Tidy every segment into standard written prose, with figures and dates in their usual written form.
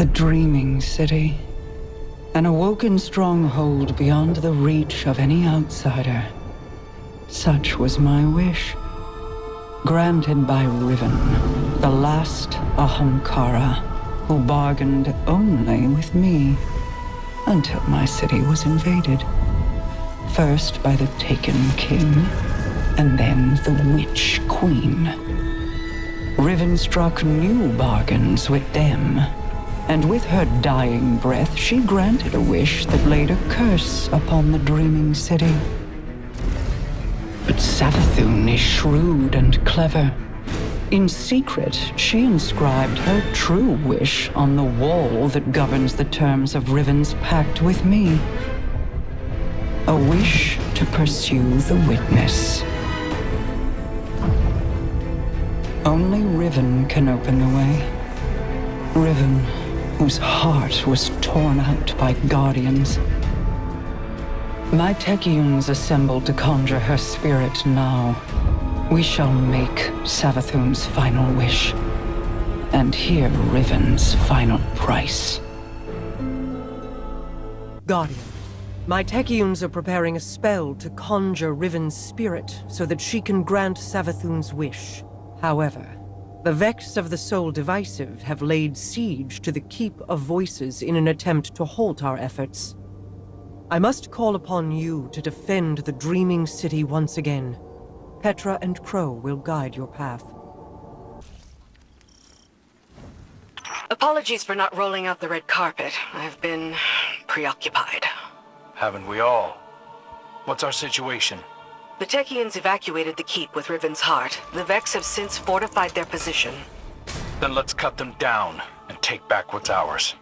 The dreaming city. An awoken stronghold beyond the reach of any outsider. Such was my wish. Granted by Riven, the last Ahamkara, who bargained only with me, until my city was invaded. First by the Taken King, and then the Witch Queen. Riven struck new bargains with them, and with her dying breath she granted a wish that laid a curse upon the dreaming city. But Savathun is shrewd and clever. In secret, she inscribed her true wish on the wall that governs the terms of Riven's pact with me. A wish to pursue the witness. Only Riven can open the way. Riven, whose heart was torn out by guardians. My Techians assembled to conjure her spirit now. We shall make Savathun's final wish, and hear Riven's final price. Guardian, my Techians are preparing a spell to conjure Riven's spirit so that she can grant Savathun's wish. However, the Vex of the Soul Divisive have laid siege to the Keep of Voices in an attempt to halt our efforts. I must call upon you to defend the Dreaming City once again. Petra and Crow will guide your path. Apologies for not rolling out the red carpet. I've been preoccupied. Haven't we all? What's our situation? The Techians evacuated the keep with Riven's heart. The Vex have since fortified their position. Then let's cut them down and take back what's ours.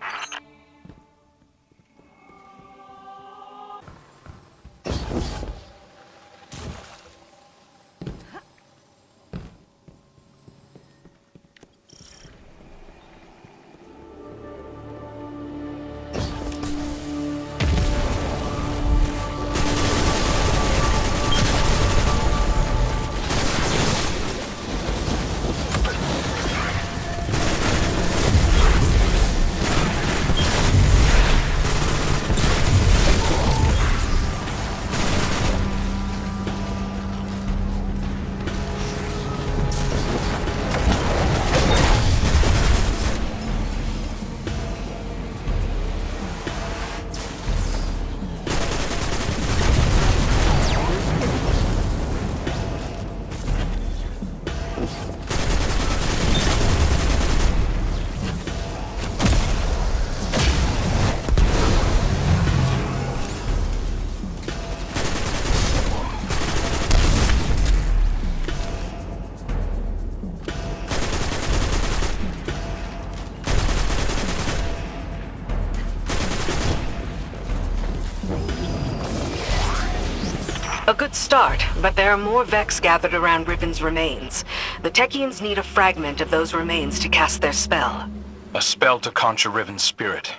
A good start, but there are more Vex gathered around Riven's remains. The Techians need a fragment of those remains to cast their spell. A spell to conjure Riven's spirit.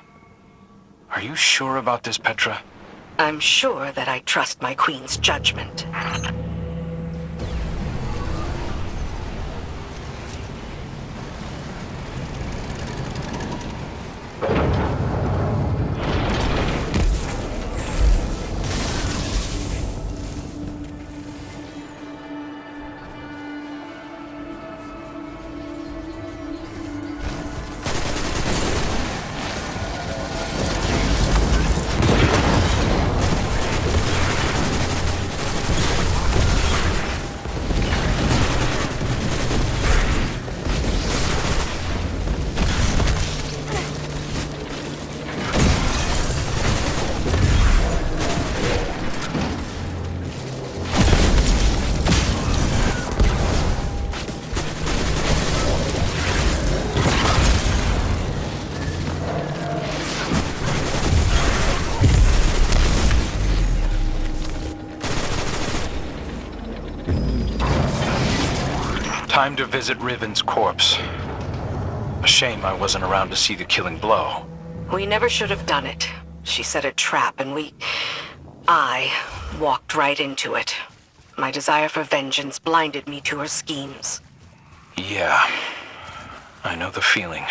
Are you sure about this, Petra? I'm sure that I trust my queen's judgment. Time to visit Riven's corpse. A shame I wasn't around to see the killing blow. We never should have done it. She set a trap and I walked right into it. My desire for vengeance blinded me to her schemes. Yeah, I know the feeling.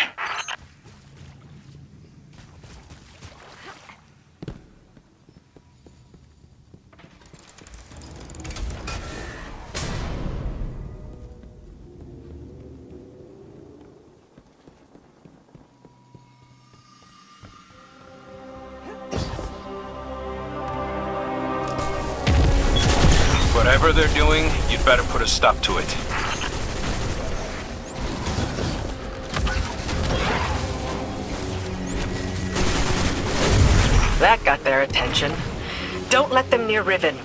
Whatever they're doing, you'd better put a stop to it. That got their attention. Don't let them near Riven.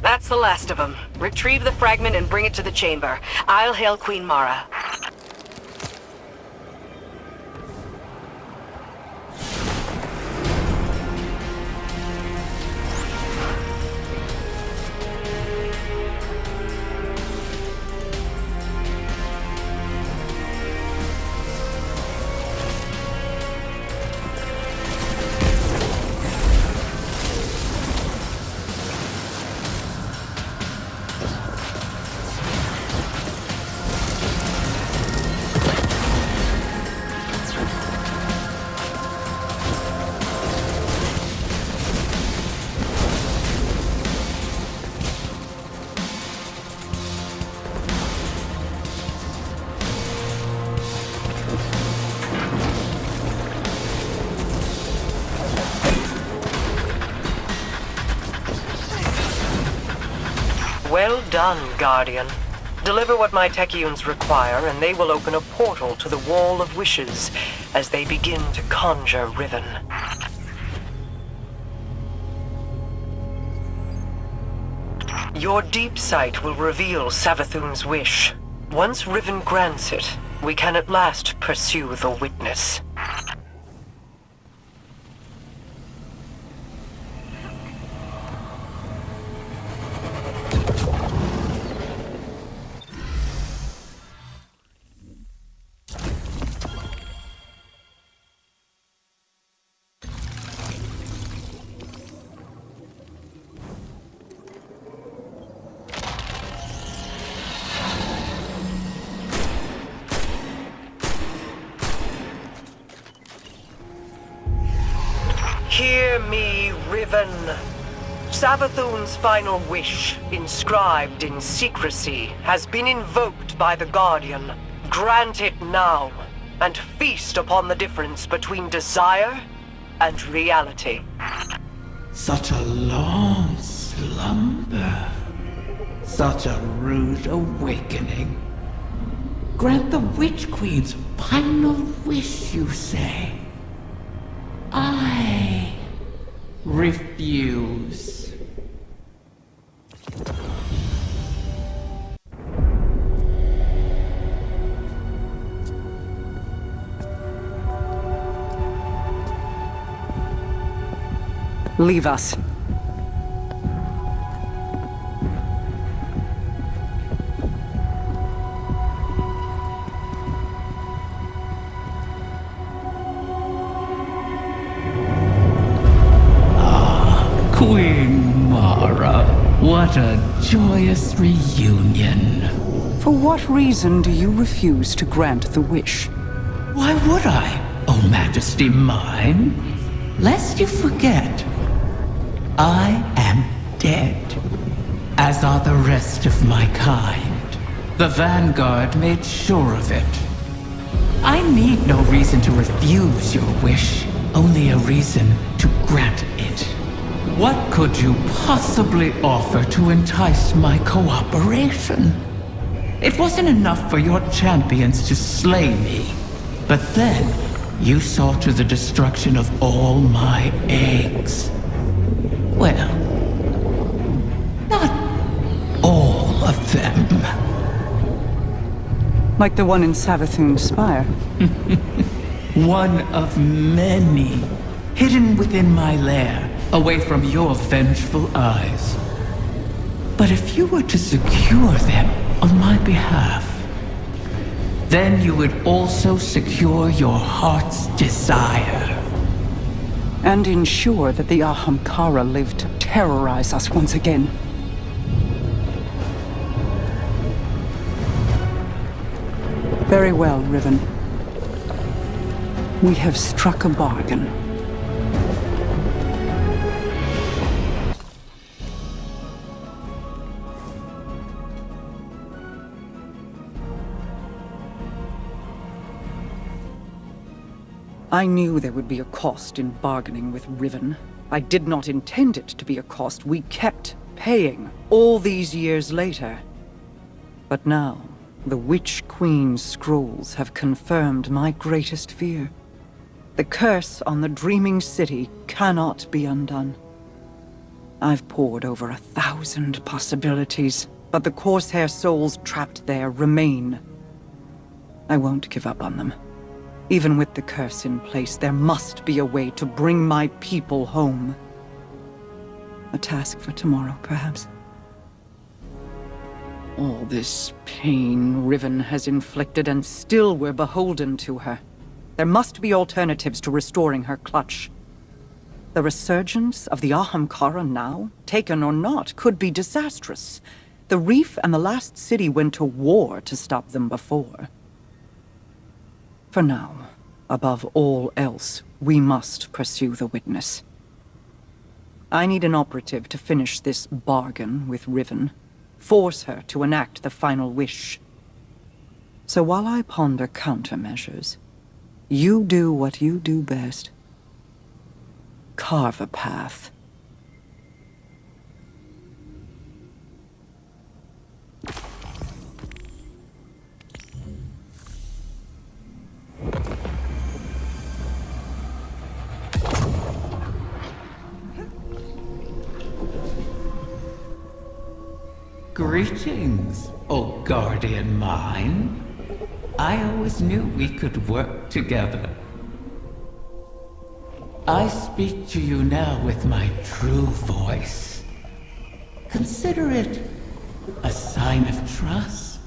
That's the last of them. Retrieve the fragment and bring it to the chamber. I'll hail Queen Mara. Well done, Guardian. Deliver what my Techeuns require, and they will open a portal to the Wall of Wishes as they begin to conjure Riven. Your deep sight will reveal Savathun's wish. Once Riven grants it, we can at last pursue the witness. Hear me, Riven. Savathun's final wish, inscribed in secrecy, has been invoked by the Guardian. Grant it now, and feast upon the difference between desire and reality. Such a long slumber. Such a rude awakening. Grant the Witch Queen's final wish, you say? I refuse. Leave us. Queen Mara, what a joyous reunion. For what reason do you refuse to grant the wish? Why would I, O Majesty mine? Lest you forget, I am dead, as are the rest of my kind. The Vanguard made sure of it. I need no reason to refuse your wish, only a reason to grant it. What could you possibly offer to entice my cooperation? It wasn't enough for your champions to slay me, but then you saw to the destruction of all my eggs. Well, not all of them. Like the one in Savathun's spire. One of many, hidden within my lair, away from your vengeful eyes. But if you were to secure them on my behalf, then you would also secure your heart's desire. And ensure that the Ahamkara live to terrorize us once again. Very well, Riven. We have struck a bargain. I knew there would be a cost in bargaining with Riven. I did not intend it to be a cost we kept paying all these years later. But now, the Witch Queen's scrolls have confirmed my greatest fear. The curse on the Dreaming City cannot be undone. I've pored over 1,000 possibilities, but the Corsair souls trapped there remain. I won't give up on them. Even with the curse in place, there must be a way to bring my people home. A task for tomorrow, perhaps. All this pain Riven has inflicted, and still we're beholden to her. There must be alternatives to restoring her clutch. The resurgence of the Ahamkara now, taken or not, could be disastrous. The Reef and the last city went to war to stop them before. For now, above all else, we must pursue the witness. I need an operative to finish this bargain with Riven. Force her to enact the final wish. So while I ponder countermeasures, you do what you do best. Carve a path. Greetings, O guardian mine. I always knew we could work together. I speak to you now with my true voice. Consider it a sign of trust.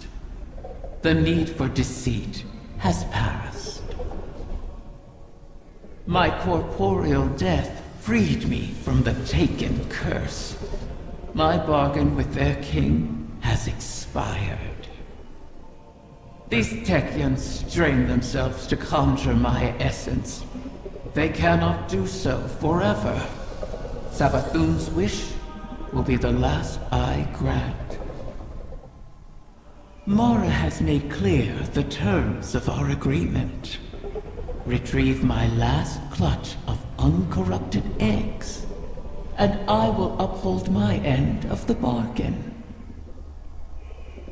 The need for deceit has passed. My corporeal death freed me from the taken curse. My bargain with their king has expired. These Techyans strain themselves to conjure my essence. They cannot do so forever. Savathun's wish will be the last I grant. Mara has made clear the terms of our agreement. Retrieve my last clutch of uncorrupted eggs, and I will uphold my end of the bargain.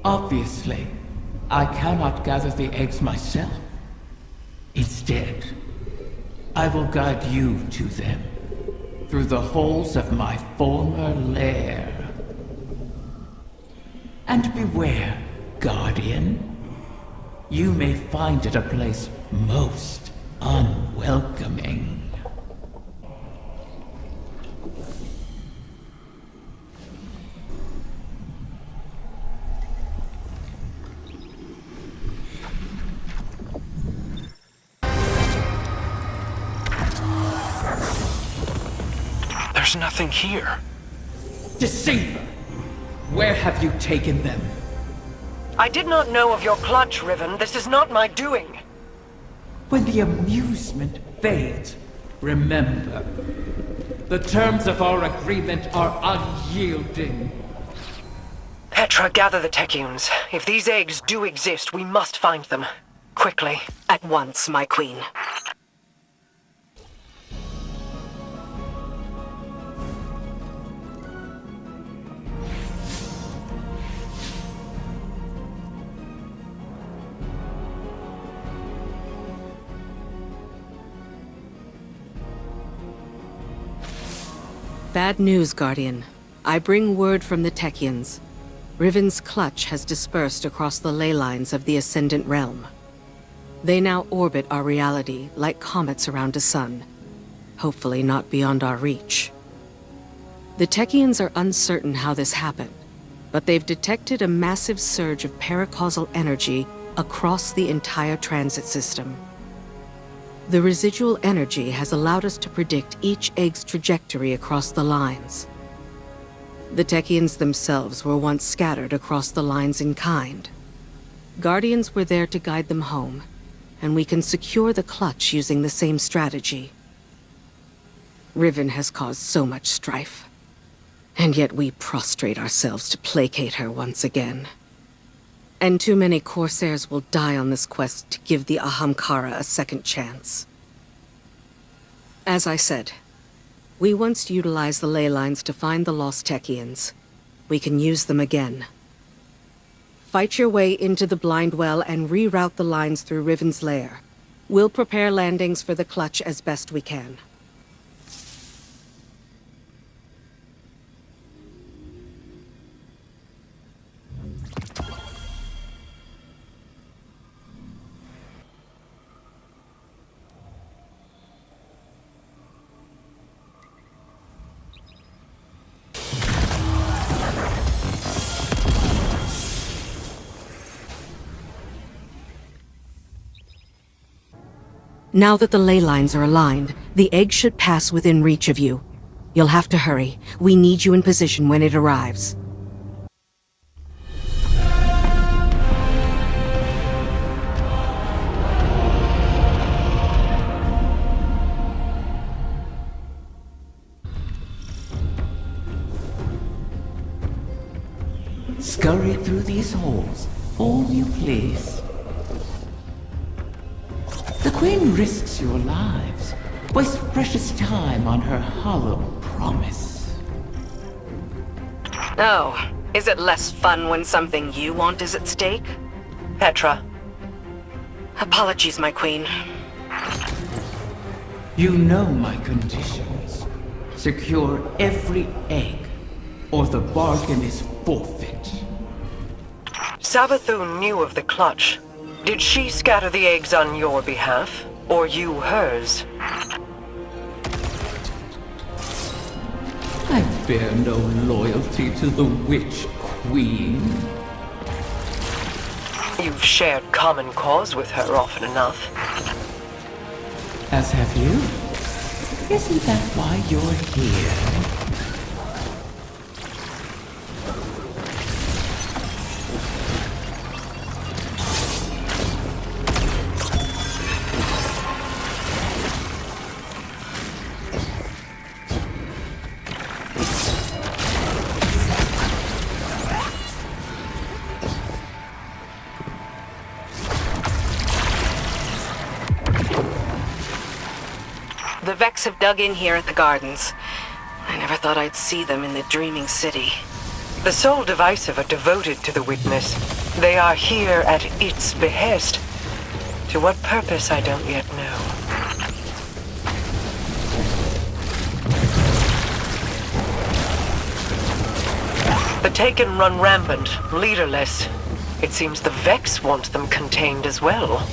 Obviously, I cannot gather the eggs myself. Instead, I will guide you to them through the holes of my former lair. And beware, Guardian. You may find it a place most unwelcoming. There's nothing here. Deceiver! Where have you taken them? I did not know of your clutch, Riven. This is not my doing. When the amusement fades, remember, the terms of our agreement are unyielding. Petra, gather the Techyans. If these eggs do exist, we must find them. Quickly. At once, my queen. Bad news, Guardian. I bring word from the Techyans. Riven's clutch has dispersed across the ley lines of the Ascendant Realm. They now orbit our reality like comets around a sun, hopefully not beyond our reach. The Techians are uncertain how this happened, but they've detected a massive surge of paracausal energy across the entire transit system. The residual energy has allowed us to predict each egg's trajectory across the lines. The Techians themselves were once scattered across the lines in kind. Guardians were there to guide them home, and we can secure the clutch using the same strategy. Riven has caused so much strife, and yet we prostrate ourselves to placate her once again. And too many Corsairs will die on this quest to give the Ahamkara a second chance. As I said, we once utilized the ley lines to find the lost Techians. We can use them again. Fight your way into the blind well and reroute the lines through Riven's lair. We'll prepare landings for the clutch as best we can. Now that the ley lines are aligned, the egg should pass within reach of you. You'll have to hurry. We need you in position when it arrives. Scurry through these halls, all you please. The Queen risks your lives, wastes precious time on her hollow promise. Oh, is it less fun when something you want is at stake? Petra. Apologies, my queen. You know my conditions. Secure every egg, or the bargain is forfeit. Savathun knew of the clutch. Did she scatter the eggs on your behalf, or you hers? I bear no loyalty to the Witch Queen. You've shared common cause with her often enough. As have you. Isn't that why you're here? The Vex have dug in here at the gardens. I never thought I'd see them in the dreaming city. The Soul Divisive are devoted to the Witness. They are here at its behest. To what purpose, I don't yet know. The Taken run rampant, leaderless. It seems the Vex want them contained as well.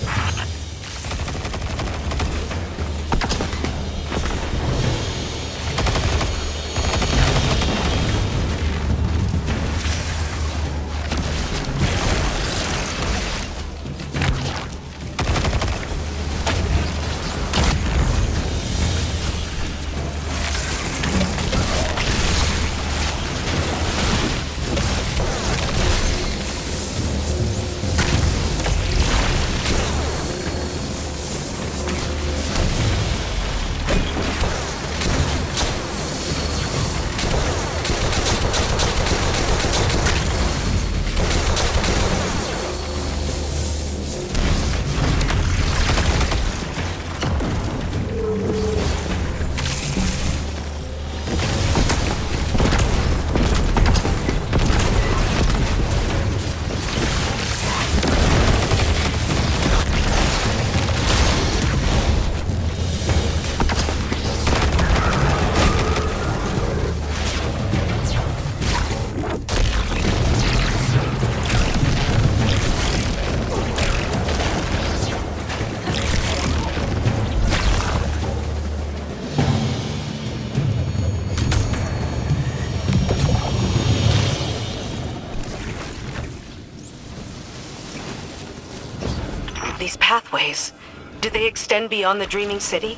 these pathways? Do they extend beyond the Dreaming City?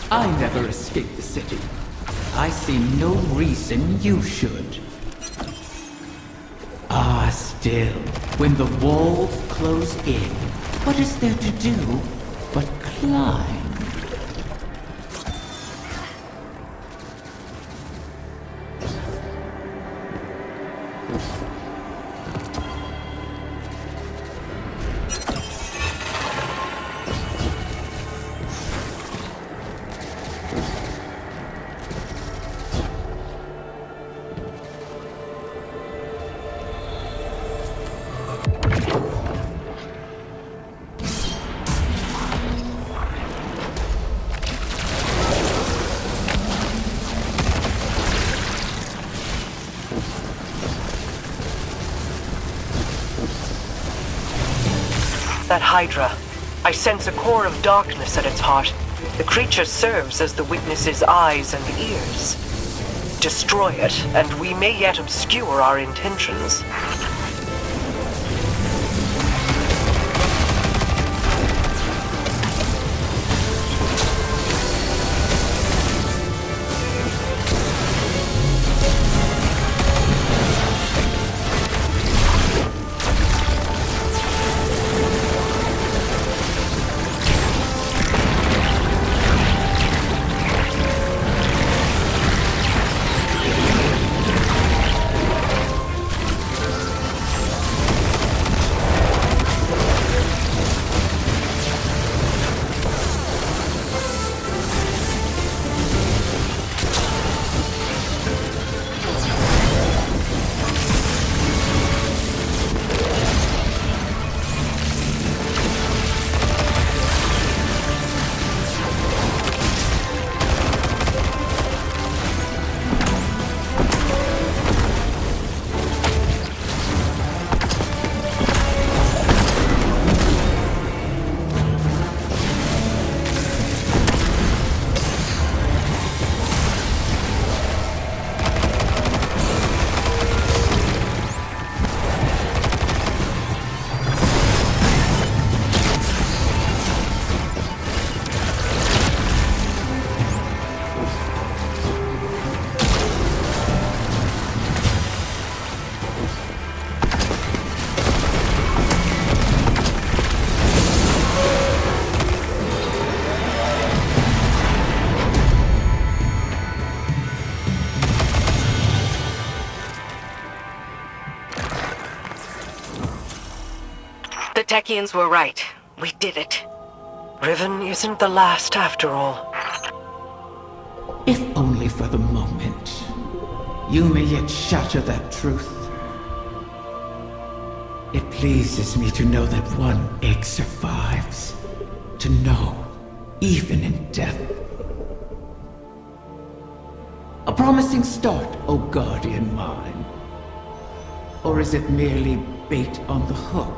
I never escaped the city. I see no reason you should. Ah, still, when the walls close in, what is there to do but climb? That Hydra. I sense a core of darkness at its heart. The creature serves as the witness's eyes and ears. Destroy it, and we may yet obscure our intentions. The Techians were right. We did it. Riven isn't the last after all. If only for the moment. You may yet shatter that truth. It pleases me to know that one egg survives. To know, even in death. A promising start, O guardian mine. Or is it merely bait on the hook?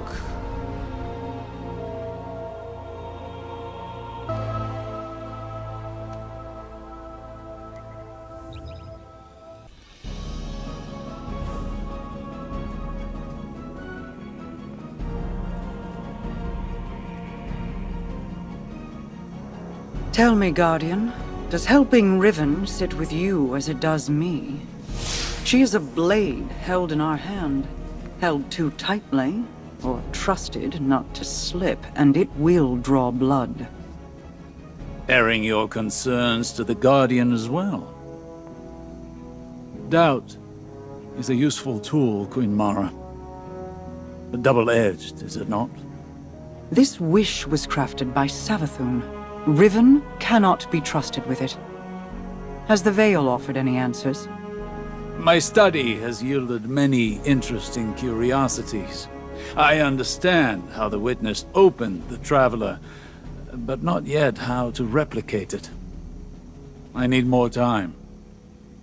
Tell me, Guardian, does helping Riven sit with you as it does me? She is a blade held in our hand, held too tightly, or trusted not to slip, and it will draw blood. Airing your concerns to the Guardian as well. Doubt is a useful tool, Queen Mara. But double-edged, is it not? This wish was crafted by Savathun. Riven cannot be trusted with it. Has the Veil offered any answers? My study has yielded many interesting curiosities. I understand how the Witness opened the Traveler, but not yet how to replicate it. I need more time.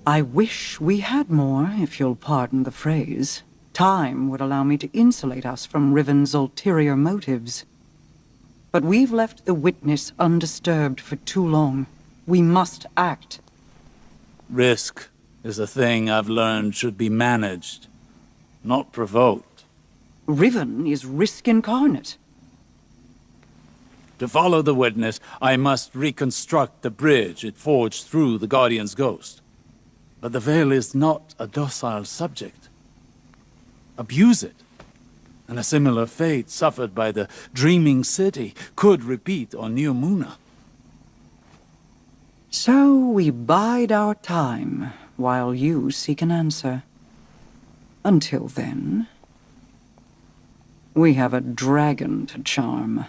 I wish we had more, if you'll pardon the phrase. Time would allow me to insulate us from Riven's ulterior motives. But we've left the Witness undisturbed for too long. We must act. Risk is a thing I've learned should be managed, not provoked. Riven is risk incarnate. To follow the witness, I must reconstruct the bridge it forged through the Guardian's ghost. But the Veil is not a docile subject. Abuse it, and a similar fate suffered by the Dreaming City could repeat on New Muna. So we bide our time while you seek an answer. Until then, we have a dragon to charm.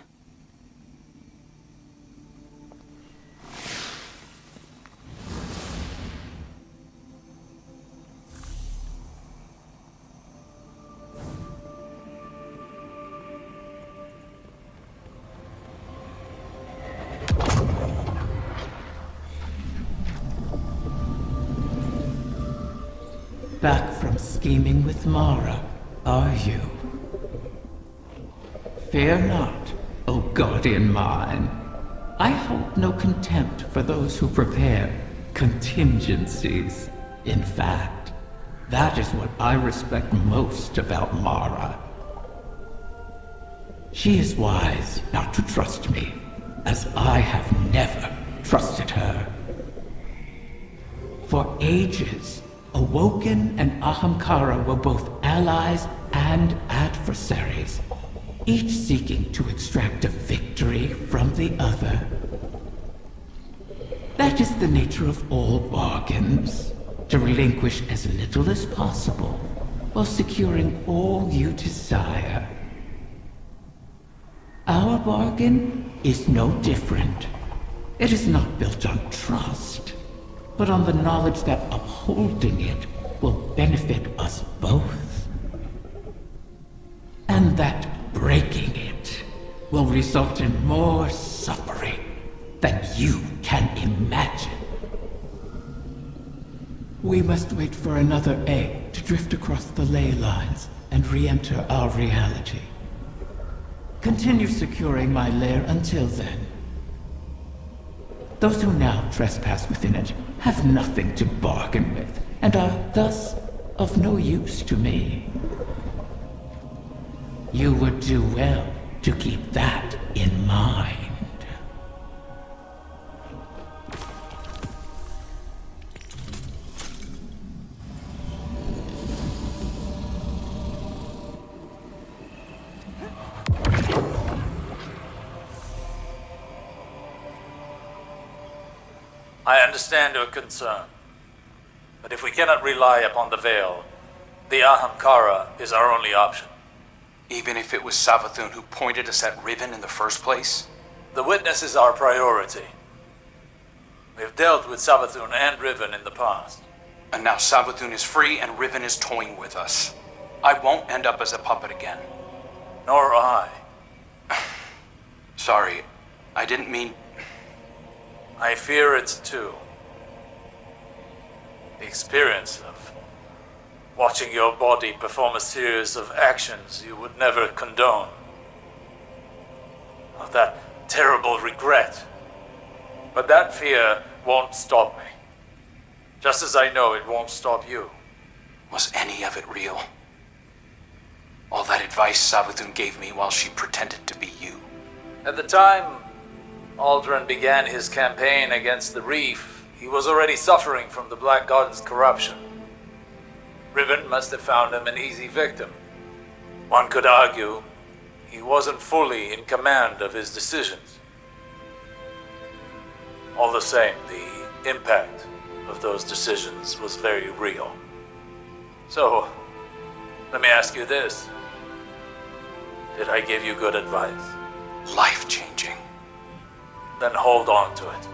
Back from scheming with Mara, are you? Fear not, O Guardian mine. I hold no contempt for those who prepare contingencies. In fact, that is what I respect most about Mara. She is wise not to trust me, as I have never trusted her. For ages, Awoken and Ahamkara were both allies and adversaries, each seeking to extract a victory from the other. That is the nature of all bargains, to relinquish as little as possible, while securing all you desire. Our bargain is no different. It is not built on trust, but on the knowledge that upholding it will benefit us both. And that breaking it will result in more suffering than you can imagine. We must wait for another egg to drift across the ley lines and re-enter our reality. Continue securing my lair until then. Those who now trespass within it have nothing to bargain with, and are thus of no use to me. You would do well to keep that in mind. I understand your concern, but if we cannot rely upon the Veil, the Ahamkara is our only option. Even if it was Savathun who pointed us at Riven in the first place? The witness is our priority. We have dealt with Savathun and Riven in the past. And now Savathun is free and Riven is toying with us. I won't end up as a puppet again. Nor I. Sorry, I didn't mean... I fear it too. The experience of watching your body perform a series of actions you would never condone. Of that terrible regret. But that fear won't stop me. Just as I know it won't stop you. Was any of it real? All that advice Savathun gave me while she pretended to be you? At the time Aldrin began his campaign against the Reef, he was already suffering from the Black Garden's corruption. Riven must have found him an easy victim. One could argue he wasn't fully in command of his decisions. All the same, the impact of those decisions was very real. So, let me ask you this. Did I give you good advice? Life-changing. Then hold on to it.